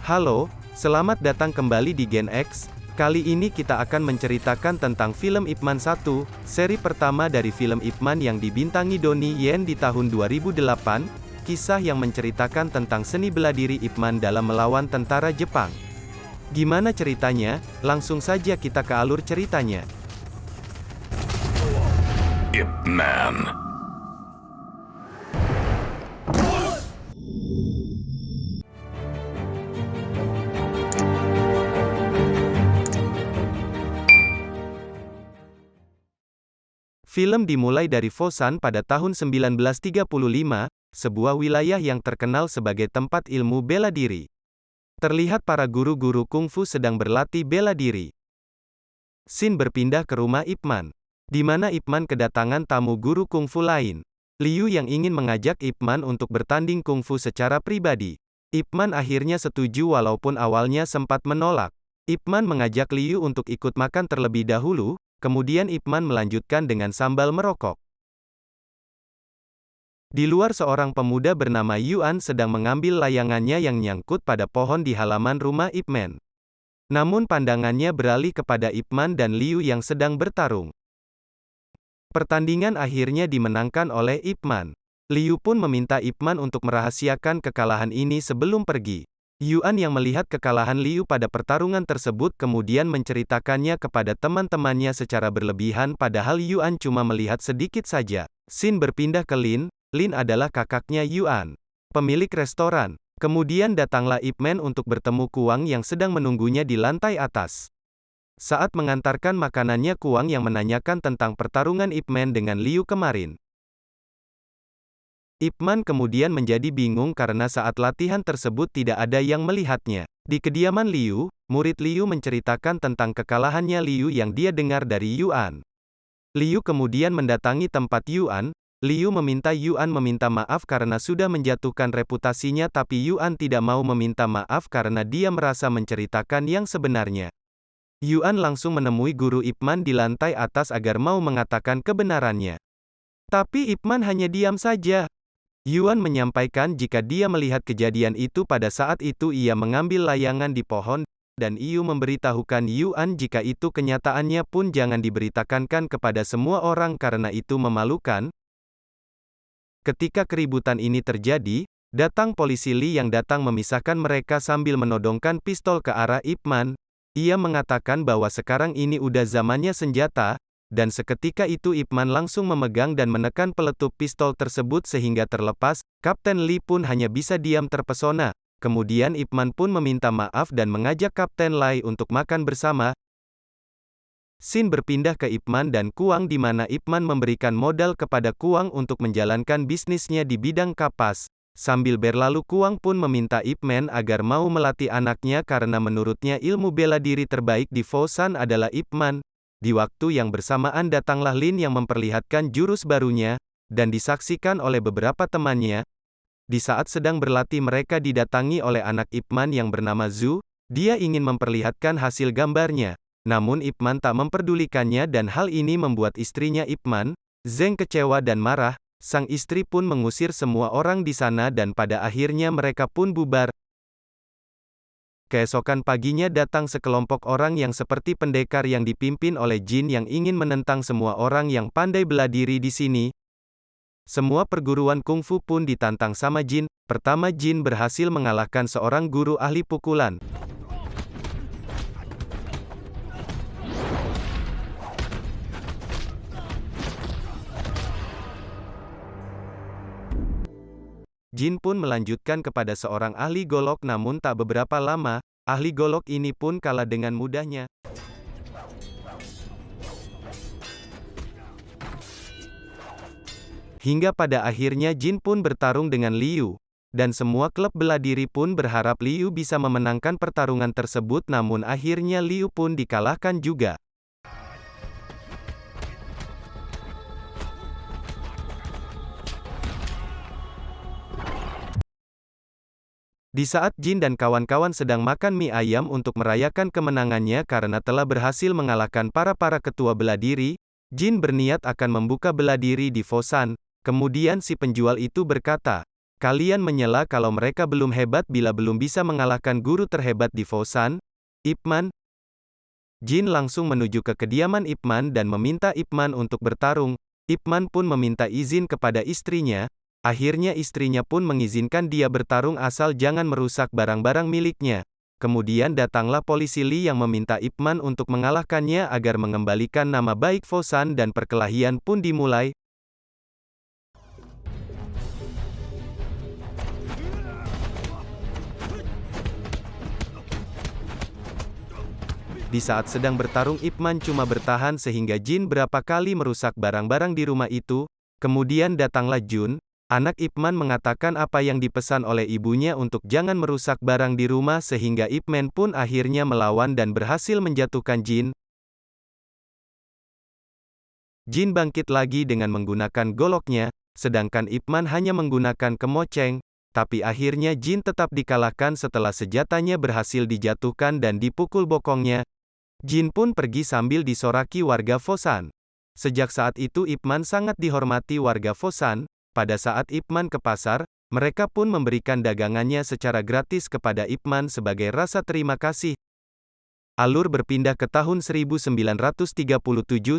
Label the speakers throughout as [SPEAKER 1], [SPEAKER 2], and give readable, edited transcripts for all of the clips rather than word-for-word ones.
[SPEAKER 1] Halo, selamat datang kembali di Gen X. Kali ini kita akan menceritakan tentang film Ip Man 1, seri pertama dari film Ip Man yang dibintangi Donnie Yen di tahun 2008, kisah yang menceritakan tentang seni bela diri Ip Man dalam melawan tentara Jepang. Gimana ceritanya? Langsung saja kita ke alur ceritanya.
[SPEAKER 2] Ip Man.
[SPEAKER 1] Film dimulai dari Fosan pada tahun 1935, sebuah wilayah yang terkenal sebagai tempat ilmu bela diri. Terlihat para guru-guru kungfu sedang berlatih bela diri. Scene berpindah ke rumah Ip Man, di mana Ip Man kedatangan tamu guru kungfu lain, Liu, yang ingin mengajak Ip Man untuk bertanding kungfu secara pribadi. Ip Man akhirnya setuju walaupun awalnya sempat menolak. Ip Man mengajak Liu untuk ikut makan terlebih dahulu. Kemudian Ip Man melanjutkan dengan sambil merokok. Di luar seorang pemuda bernama Yuan sedang mengambil layangannya yang nyangkut pada pohon di halaman rumah Ip Man. Namun pandangannya beralih kepada Ip Man dan Liu yang sedang bertarung. Pertandingan akhirnya dimenangkan oleh Ip Man. Liu pun meminta Ip Man untuk merahasiakan kekalahan ini sebelum pergi. Yuan yang melihat kekalahan Liu pada pertarungan tersebut kemudian menceritakannya kepada teman-temannya secara berlebihan padahal Yuan cuma melihat sedikit saja. Scene berpindah ke Lin. Lin adalah kakaknya Yuan, pemilik restoran. Kemudian datanglah Ip Man untuk bertemu Kuang yang sedang menunggunya di lantai atas. Saat mengantarkan makanannya, Kuang yang menanyakan tentang pertarungan Ip Man dengan Liu kemarin. Ip Man kemudian menjadi bingung karena saat latihan tersebut tidak ada yang melihatnya. Di kediaman Liu, murid Liu menceritakan tentang kekalahannya Liu yang dia dengar dari Yuan. Liu kemudian mendatangi tempat Yuan. Liu meminta Yuan meminta maaf karena sudah menjatuhkan reputasinya, tapi Yuan tidak mau meminta maaf karena dia merasa menceritakan yang sebenarnya. Yuan langsung menemui guru Ip Man di lantai atas agar mau mengatakan kebenarannya. Tapi Ip Man hanya diam saja. Yuan menyampaikan jika dia melihat kejadian itu pada saat itu ia mengambil layangan di pohon, dan Liu memberitahukan Yuan jika itu kenyataannya pun jangan diberitakan kepada semua orang karena itu memalukan. Ketika keributan ini terjadi, datang polisi Li yang datang memisahkan mereka sambil menodongkan pistol ke arah Ip Man. Ia mengatakan bahwa sekarang ini udah zamannya senjata. Dan seketika itu Ip Man langsung memegang dan menekan peletup pistol tersebut sehingga terlepas. Kapten Li pun hanya bisa diam terpesona. Kemudian Ip Man pun meminta maaf dan mengajak Kapten Lai untuk makan bersama. Scene berpindah ke Ip Man dan Kuang di mana Ip Man memberikan modal kepada Kuang untuk menjalankan bisnisnya di bidang kapas. Sambil berlalu Kuang pun meminta Ip Man agar mau melatih anaknya karena menurutnya ilmu bela diri terbaik di Fosan adalah Ip Man. Di waktu yang bersamaan datanglah Lin yang memperlihatkan jurus barunya, dan disaksikan oleh beberapa temannya. Di saat sedang berlatih mereka didatangi oleh anak Ip Man yang bernama Zhu. Dia ingin memperlihatkan hasil gambarnya. Namun Ip Man tak memperdulikannya dan hal ini membuat istrinya Ip Man, Zheng, kecewa dan marah. Sang istri pun mengusir semua orang di sana dan pada akhirnya mereka pun bubar. Keesokan paginya datang sekelompok orang yang seperti pendekar yang dipimpin oleh Jin yang ingin menentang semua orang yang pandai bela diri di sini. Semua perguruan kungfu pun ditantang sama Jin. Pertama Jin berhasil mengalahkan seorang guru ahli pukulan. Jin pun melanjutkan kepada seorang ahli golok, namun tak beberapa lama, ahli golok ini pun kalah dengan mudahnya. Hingga pada akhirnya Jin pun bertarung dengan Liu. Dan semua klub bela diri pun berharap Liu bisa memenangkan pertarungan tersebut, namun akhirnya Liu pun dikalahkan juga. Di saat Jin dan kawan-kawan sedang makan mie ayam untuk merayakan kemenangannya karena telah berhasil mengalahkan para ketua bela diri, Jin berniat akan membuka bela diri di Fosan. Kemudian si penjual itu berkata, Kalian menyela kalau mereka belum hebat bila belum bisa mengalahkan guru terhebat di Foshan? Ip Man? Jin langsung menuju ke kediaman Ip Man dan meminta Ip Man untuk bertarung. Ip Man pun meminta izin kepada istrinya. Akhirnya istrinya pun mengizinkan dia bertarung asal jangan merusak barang-barang miliknya. Kemudian datanglah polisi Li yang meminta Ip Man untuk mengalahkannya agar mengembalikan nama baik Foshan dan perkelahian pun dimulai. Di saat sedang bertarung Ip Man cuma bertahan sehingga Jin berapa kali merusak barang-barang di rumah itu. Kemudian datanglah Jun, anak Ip Man mengatakan apa yang dipesan oleh ibunya untuk jangan merusak barang di rumah sehingga Ip Man pun akhirnya melawan dan berhasil menjatuhkan Jin. Jin bangkit lagi dengan menggunakan goloknya, sedangkan Ip Man hanya menggunakan kemoceng. Tapi akhirnya Jin tetap dikalahkan setelah senjatanya berhasil dijatuhkan dan dipukul bokongnya. Jin pun pergi sambil disoraki warga Foshan. Sejak saat itu Ip Man sangat dihormati warga Foshan. Pada saat Ip Man ke pasar, mereka pun memberikan dagangannya secara gratis kepada Ip Man sebagai rasa terima kasih. Alur berpindah ke tahun 1937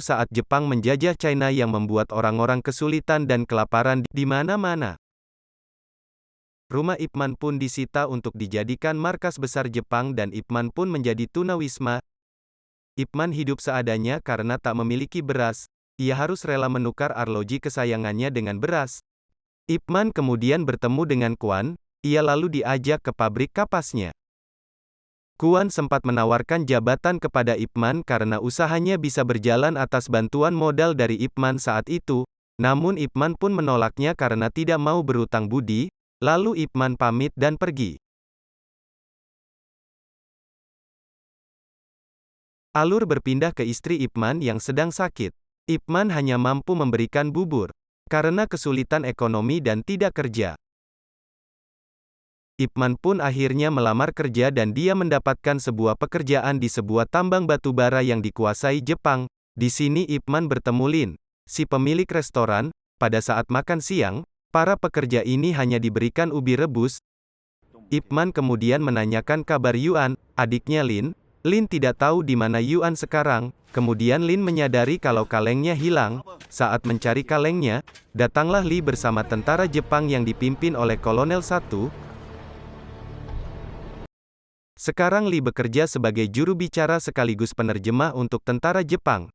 [SPEAKER 1] saat Jepang menjajah China yang membuat orang-orang kesulitan dan kelaparan di mana-mana. Rumah Ip Man pun disita untuk dijadikan markas besar Jepang dan Ip Man pun menjadi tunawisma. Ip Man hidup seadanya karena tak memiliki beras. Ia harus rela menukar arloji kesayangannya dengan beras. Ip Man kemudian bertemu dengan Quan. Ia lalu diajak ke pabrik kapasnya. Quan sempat menawarkan jabatan kepada Ip Man karena usahanya bisa berjalan atas bantuan modal dari Ip Man saat itu. Namun Ip Man pun menolaknya karena tidak mau berutang budi. Lalu Ip Man pamit dan pergi. Alur berpindah ke istri Ip Man yang sedang sakit. Ip Man hanya mampu memberikan bubur. Karena kesulitan ekonomi dan tidak kerja. Ip Man pun akhirnya melamar kerja dan dia mendapatkan sebuah pekerjaan di sebuah tambang batu bara yang dikuasai Jepang. Di sini Ip Man bertemu Lin, si pemilik restoran. Pada saat makan siang, para pekerja ini hanya diberikan ubi rebus. Ip Man kemudian menanyakan kabar Yuan, adiknya Lin. Lin tidak tahu di mana Yuan sekarang. Kemudian Lin menyadari kalau kalengnya hilang. Saat mencari kalengnya, datanglah Li bersama tentara Jepang yang dipimpin oleh Kolonel 1. Sekarang Li bekerja sebagai juru bicara sekaligus penerjemah untuk tentara Jepang.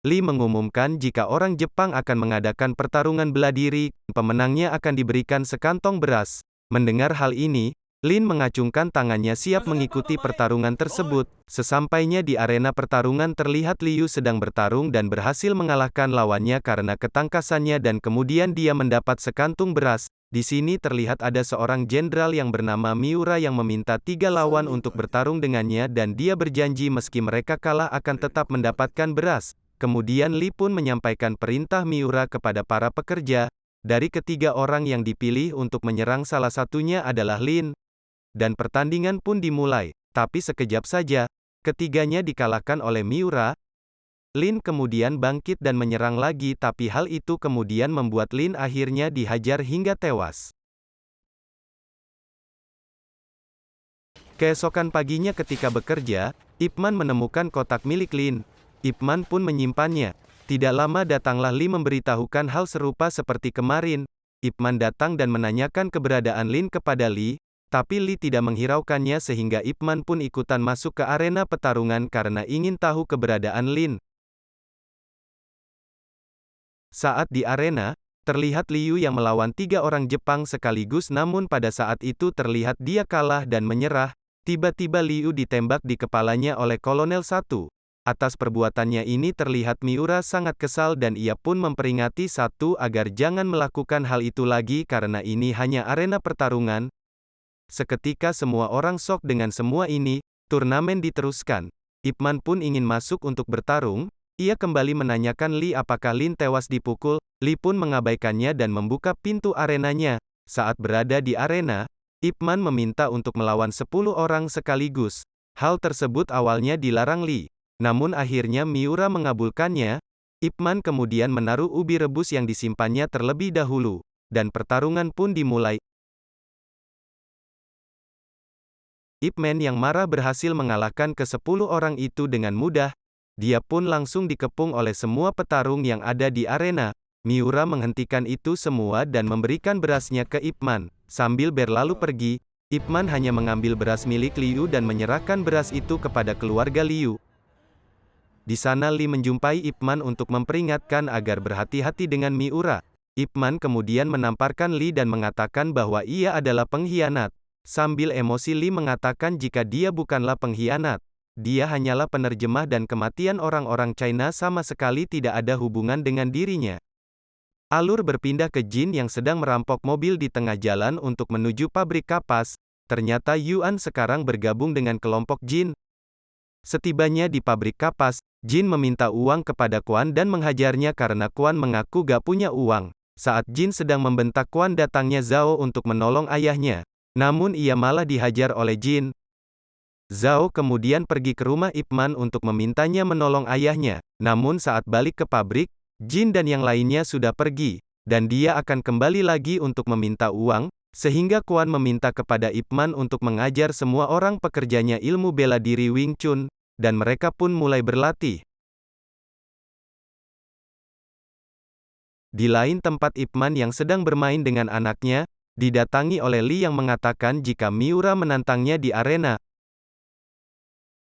[SPEAKER 1] Li mengumumkan jika orang Jepang akan mengadakan pertarungan bela diri, pemenangnya akan diberikan sekantong beras. Mendengar hal ini, Lin mengacungkan tangannya siap mengikuti pertarungan tersebut. Sesampainya di arena pertarungan terlihat Liu sedang bertarung dan berhasil mengalahkan lawannya karena ketangkasannya dan kemudian dia mendapat sekantung beras. Di sini terlihat ada seorang jenderal yang bernama Miura yang meminta 3 lawan untuk bertarung dengannya dan dia berjanji meski mereka kalah akan tetap mendapatkan beras. Kemudian Li pun menyampaikan perintah Miura kepada para pekerja. Dari ketiga orang yang dipilih untuk menyerang salah satunya adalah Lin. Dan pertandingan pun dimulai, tapi sekejap saja, ketiganya dikalahkan oleh Miura. Lin kemudian bangkit dan menyerang lagi tapi hal itu kemudian membuat Lin akhirnya dihajar hingga tewas. Keesokan paginya ketika bekerja, Ip Man menemukan kotak milik Lin. Ip Man pun menyimpannya. Tidak lama datanglah Li memberitahukan hal serupa seperti kemarin. Ip Man datang dan menanyakan keberadaan Lin kepada Li. Tapi Li tidak menghiraukannya sehingga Ip Man pun ikutan masuk ke arena pertarungan karena ingin tahu keberadaan Lin. Saat di arena, terlihat Liu yang melawan 3 orang Jepang sekaligus namun pada saat itu terlihat dia kalah dan menyerah. Tiba-tiba Liu ditembak di kepalanya oleh Kolonel 1. Atas perbuatannya ini terlihat Miura sangat kesal dan ia pun memperingati 1 agar jangan melakukan hal itu lagi karena ini hanya arena pertarungan. Seketika semua orang shock dengan semua ini, turnamen diteruskan. Ip Man pun ingin masuk untuk bertarung. Ia kembali menanyakan Li apakah Lin tewas dipukul. Li pun mengabaikannya dan membuka pintu arenanya. Saat berada di arena, Ip Man meminta untuk melawan 10 orang sekaligus. Hal tersebut awalnya dilarang Li. Namun akhirnya Miura mengabulkannya. Ip Man kemudian menaruh ubi rebus yang disimpannya terlebih dahulu. dan pertarungan pun dimulai. Ip Man yang marah berhasil mengalahkan ke-10 orang itu dengan mudah. Dia pun langsung dikepung oleh semua petarung yang ada di arena. Miura menghentikan itu semua dan memberikan berasnya ke Ip Man. Sambil berlalu pergi, Ip Man hanya mengambil beras milik Liu dan menyerahkan beras itu kepada keluarga Liu. Di sana Li menjumpai Ip Man untuk memperingatkan agar berhati-hati dengan Miura. Ip Man kemudian menamparkan Li dan mengatakan bahwa ia adalah pengkhianat. Sambil emosi Li mengatakan jika dia bukanlah pengkhianat. Dia hanyalah penerjemah dan kematian orang-orang China sama sekali tidak ada hubungan dengan dirinya. Alur berpindah ke Jin yang sedang merampok mobil di tengah jalan untuk menuju pabrik kapas. Ternyata Yuan sekarang bergabung dengan kelompok Jin. Setibanya di pabrik kapas, Jin meminta uang kepada Quan dan menghajarnya karena Quan mengaku gak punya uang. Saat Jin sedang membentak Quan, datangnya Zhao untuk menolong ayahnya. Namun ia malah dihajar oleh Jin. Zhao kemudian pergi ke rumah Ip Man untuk memintanya menolong ayahnya. Namun saat balik ke pabrik, Jin dan yang lainnya sudah pergi, dan dia akan kembali lagi untuk meminta uang, sehingga Quan meminta kepada Ip Man untuk mengajar semua orang pekerjanya ilmu bela diri Wing Chun, dan mereka pun mulai berlatih. Di lain tempat Ip Man yang sedang bermain dengan anaknya, didatangi oleh Li yang mengatakan jika Miura menantangnya di arena.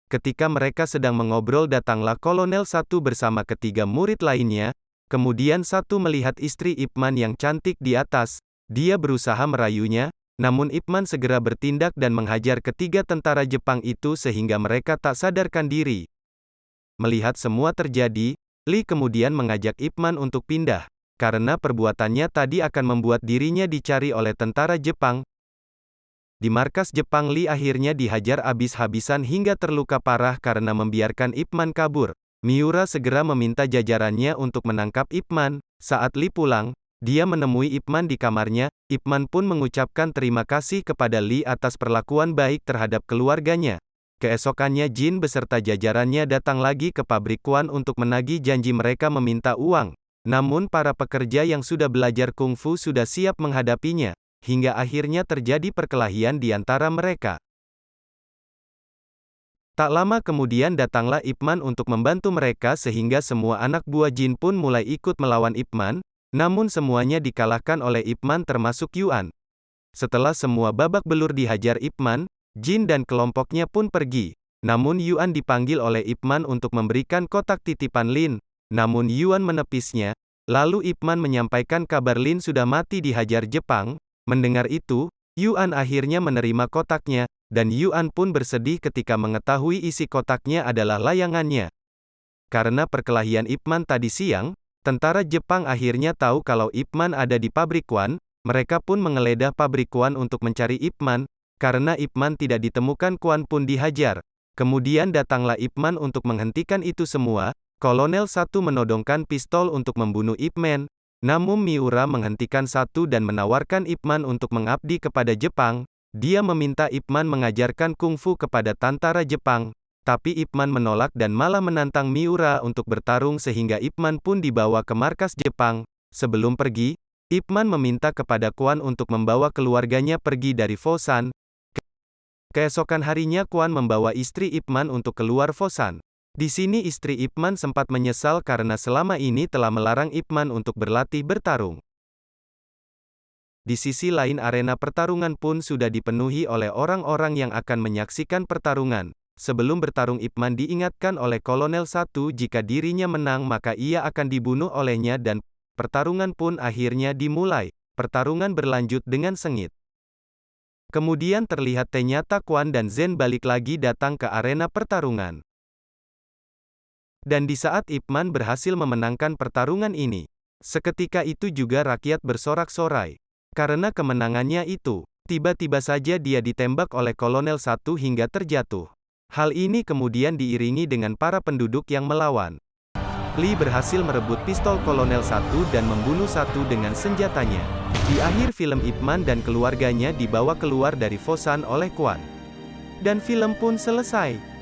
[SPEAKER 1] Ketika mereka sedang mengobrol, datanglah Kolonel 1 bersama ketiga murid lainnya. Kemudian satu melihat istri Ip Man yang cantik di atas. Dia berusaha merayunya, namun Ip Man segera bertindak dan menghajar ketiga tentara Jepang itu sehingga mereka tak sadarkan diri. Melihat semua terjadi, Li kemudian mengajak Ip Man untuk pindah, karena perbuatannya tadi akan membuat dirinya dicari oleh tentara Jepang. Di markas Jepang, Li akhirnya dihajar habis-habisan hingga terluka parah karena membiarkan Ip Man kabur. Miura segera meminta jajarannya untuk menangkap Ip Man. Saat Li pulang, dia menemui Ip Man di kamarnya. Ip Man pun mengucapkan terima kasih kepada Li atas perlakuan baik terhadap keluarganya. Keesokannya Jin beserta jajarannya datang lagi ke pabrik Quan untuk menagih janji mereka meminta uang. Namun para pekerja yang sudah belajar kungfu sudah siap menghadapinya, hingga akhirnya terjadi perkelahian di antara mereka. Tak lama kemudian datanglah Ip Man untuk membantu mereka sehingga semua anak buah Jin pun mulai ikut melawan Ip Man, namun semuanya dikalahkan oleh Ip Man termasuk Yuan. Setelah semua babak belur dihajar Ip Man, Jin dan kelompoknya pun pergi. Namun Yuan dipanggil oleh Ip Man untuk memberikan kotak titipan Lin, namun Yuan menepisnya. Lalu Ip Man menyampaikan kabar Lin sudah mati dihajar Jepang. Mendengar itu, Yuan akhirnya menerima kotaknya, dan Yuan pun bersedih ketika mengetahui isi kotaknya adalah layangannya. Karena perkelahian Ip Man tadi siang, tentara Jepang akhirnya tahu kalau Ip Man ada di pabrik Quan. Mereka pun menggeledah pabrik Quan untuk mencari Ip Man. Karena Ip Man tidak ditemukan, Quan pun dihajar. Kemudian datanglah Ip Man untuk menghentikan itu semua. Kolonel 1 menodongkan pistol untuk membunuh Ip Man. Namun Miura menghentikan satu dan menawarkan Ip Man untuk mengabdi kepada Jepang. Dia meminta Ip Man mengajarkan kungfu kepada tentara Jepang. Tapi Ip Man menolak dan malah menantang Miura untuk bertarung sehingga Ip Man pun dibawa ke markas Jepang. Sebelum pergi, Ip Man meminta kepada Quan untuk membawa keluarganya pergi dari Fosan. Keesokan harinya Quan membawa istri Ip Man untuk keluar Fosan. Di sini istri Ip Man sempat menyesal karena selama ini telah melarang Ip Man untuk berlatih bertarung. Di sisi lain arena pertarungan pun sudah dipenuhi oleh orang-orang yang akan menyaksikan pertarungan. Sebelum bertarung Ip Man diingatkan oleh Kolonel 1 jika dirinya menang maka ia akan dibunuh olehnya dan pertarungan pun akhirnya dimulai. Pertarungan berlanjut dengan sengit. Kemudian terlihat ternyata Quan dan Zen balik lagi datang ke arena pertarungan. Dan di saat Ip Man berhasil memenangkan pertarungan ini, seketika itu juga rakyat bersorak-sorai. Karena kemenangannya itu, tiba-tiba saja dia ditembak oleh Kolonel 1 hingga terjatuh. Hal ini kemudian diiringi dengan para penduduk yang melawan. Li berhasil merebut pistol Kolonel 1 dan membunuh satu dengan senjatanya. Di akhir film Ip Man dan keluarganya dibawa keluar dari Fosan oleh Quan. Dan film pun selesai.